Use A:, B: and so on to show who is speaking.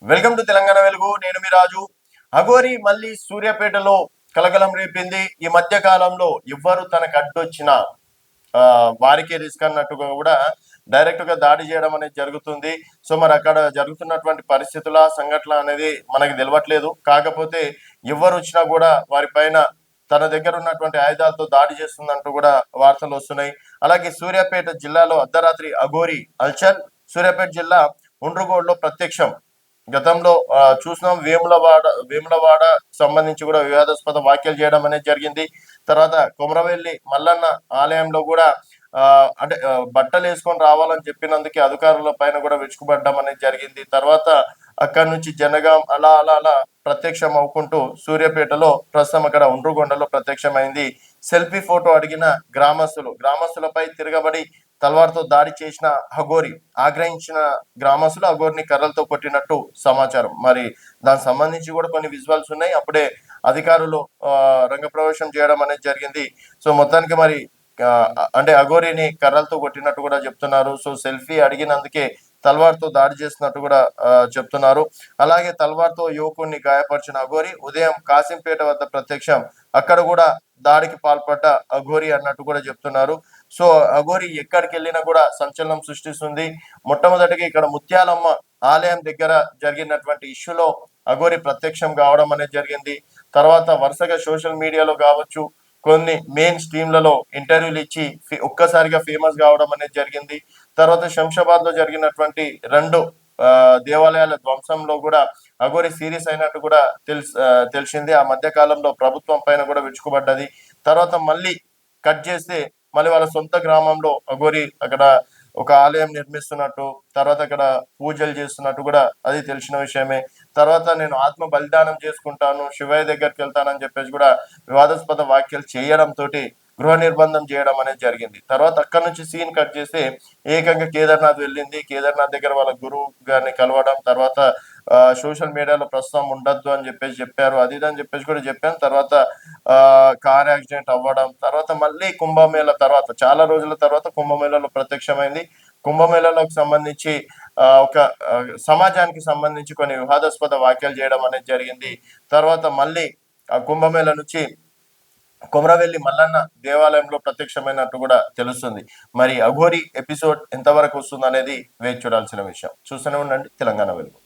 A: Welcome to Telangana వెలుగు. నేను మీ రాజు. అఘోరి మళ్ళీ సూర్యాపేటలో కలకలం రేపింది. ఈ మధ్య కాలంలో ఎవ్వరు తనకు అడ్డొచ్చినా వారికే రిస్క్ అన్నట్టుగా కూడా డైరెక్ట్ గా దాడి చేయడం అనేది జరుగుతుంది. సో మరి అక్కడ జరుగుతున్నటువంటి పరిస్థితుల సంఘటన అనేది మనకి తెలియట్లేదు. కాకపోతే ఎవరు వచ్చినా కూడా వారి పైన తన దగ్గర ఉన్నటువంటి ఆయుధాలతో దాడి చేస్తుందంటూ కూడా వార్తలు వస్తున్నాయి. అలాగే సూర్యాపేట జిల్లాలో అర్ధరాత్రి అఘోరి అల్చల్. సూర్యాపేట జిల్లా ఉండ్రుగోడ్లో ప్రత్యక్షం. గతంలో చూసినాం. వేములవాడ సంబంధించి కూడా వివాదాస్పద వ్యాఖ్యలు చేయడం అనేది జరిగింది. తర్వాత కొమరవెల్లి మల్లన్న ఆలయంలో కూడా అంటే బట్టలు వేసుకొని రావాలని చెప్పినందుకే అధికారుల పైన కూడా విరుచుకుపడడం అనేది జరిగింది. తర్వాత అక్కడి నుంచి జనగాం అలా అలా అలా ప్రత్యక్షం అవుకుంటూ సూర్యాపేటలో ప్రస్తుతం అక్కడ ఉండ్రుగొండలో ప్రత్యక్షమైంది. సెల్ఫీ ఫోటో అడిగిన గ్రామస్తులపై తిరగబడి తల్వార్తో దాడి చేసిన అఘోరి. ఆగ్రహించిన గ్రామస్తులు అఘోరిని కర్రలతో కొట్టినట్టు సమాచారం. మరి దానికి సంబంధించి కూడా కొన్ని విజువల్స్ ఉన్నాయి. అప్పుడే అధికారులు రంగప్రవేశం చేయడం అనేది జరిగింది. సో మొత్తానికి మరి అంటే అఘోరిని కర్రలతో కొట్టినట్టు కూడా చెప్తున్నారు. సో సెల్ఫీ అడిగినందుకే తల్వార్తో దాడి చేసినట్టు కూడా చెప్తున్నారు. అలాగే తల్వార్తో యువకుడిని గాయపరిచిన అఘోరి ఉదయం కాసింపేట వద్ద ప్రత్యక్షం. అక్కడ కూడా దాడికి పాల్పడ్డ అఘోరి అన్నట్టు కూడా చెప్తున్నారు. సో అఘోరి ఎక్కడికి వెళ్ళినా కూడా సంచలనం సృష్టిస్తుంది. మొట్టమొదటిగా ఇక్కడ ముత్యాలమ్మ ఆలయం దగ్గర జరిగినటువంటి ఇష్యూలో అఘోరి ప్రత్యక్షం కావడం అనేది జరిగింది. తర్వాత వరుసగా సోషల్ మీడియాలో కావచ్చు, కొన్ని మెయిన్ స్ట్రీమ్లలో ఇంటర్వ్యూలు ఇచ్చి ఒక్కసారిగా ఫేమస్ కావడం అనేది జరిగింది. తర్వాత శంషాబాద్ లో జరిగినటువంటి 2 దేవాలయాల ధ్వంసంలో కూడా అఘోరి సీరియస్ అయినట్టు కూడా తెలిసింది. ఆ మధ్య కాలంలో ప్రభుత్వం పైన కూడా విరుచుకుపడ్డది. తర్వాత మళ్ళీ కట్ చేస్తే మళ్ళీ వాళ్ళ సొంత గ్రామంలో అఘోరి అక్కడ ఒక ఆలయం నిర్మిస్తున్నట్టు, తర్వాత అక్కడ పూజలు చేస్తున్నట్టు కూడా అది తెలిసిన విషయమే. తర్వాత నేను ఆత్మ బలిదానం చేసుకుంటాను, శివయ్య దగ్గరికి వెళ్తానని చెప్పేసి కూడా వివాదాస్పద వ్యాఖ్యలు చేయడంతో గృహ నిర్బంధం చేయడం అనేది జరిగింది. తర్వాత అక్కడ నుంచి సీన్ కట్ చేస్తే ఏకంగా కేదార్నాథ్ వెళ్ళింది. కేదార్నాథ్ దగ్గర వాళ్ళ గురువు గారిని కలవడం, తర్వాత సోషల్ మీడియాలో ప్రస్తుతం ఉండొద్దు అని చెప్పేసి చెప్పారు. అది అని చెప్పేసి కూడా చెప్పాను. తర్వాత కార్ యాక్సిడెంట్ అవ్వడం, తర్వాత మళ్ళీ కుంభమేళ తర్వాత చాలా రోజుల తర్వాత కుంభమేళలో ప్రత్యక్షమైంది. కుంభమేళలోకి సంబంధించి ఒక సమాజానికి సంబంధించి కొన్ని వివాదాస్పద వ్యాఖ్యలు చేయడం అనేది జరిగింది. తర్వాత మళ్ళీ ఆ కుంభమేళ నుంచి కొమరవెల్లి మల్లన్న దేవాలయంలో ప్రత్యక్షమైనట్టు కూడా తెలుస్తుంది. మరి అఘోరి ఎపిసోడ్ ఎంతవరకు వస్తుంది అనేది వేచి చూడాల్సిన విషయం. చూస్తూనే ఉండండి తెలంగాణ వెలుగు.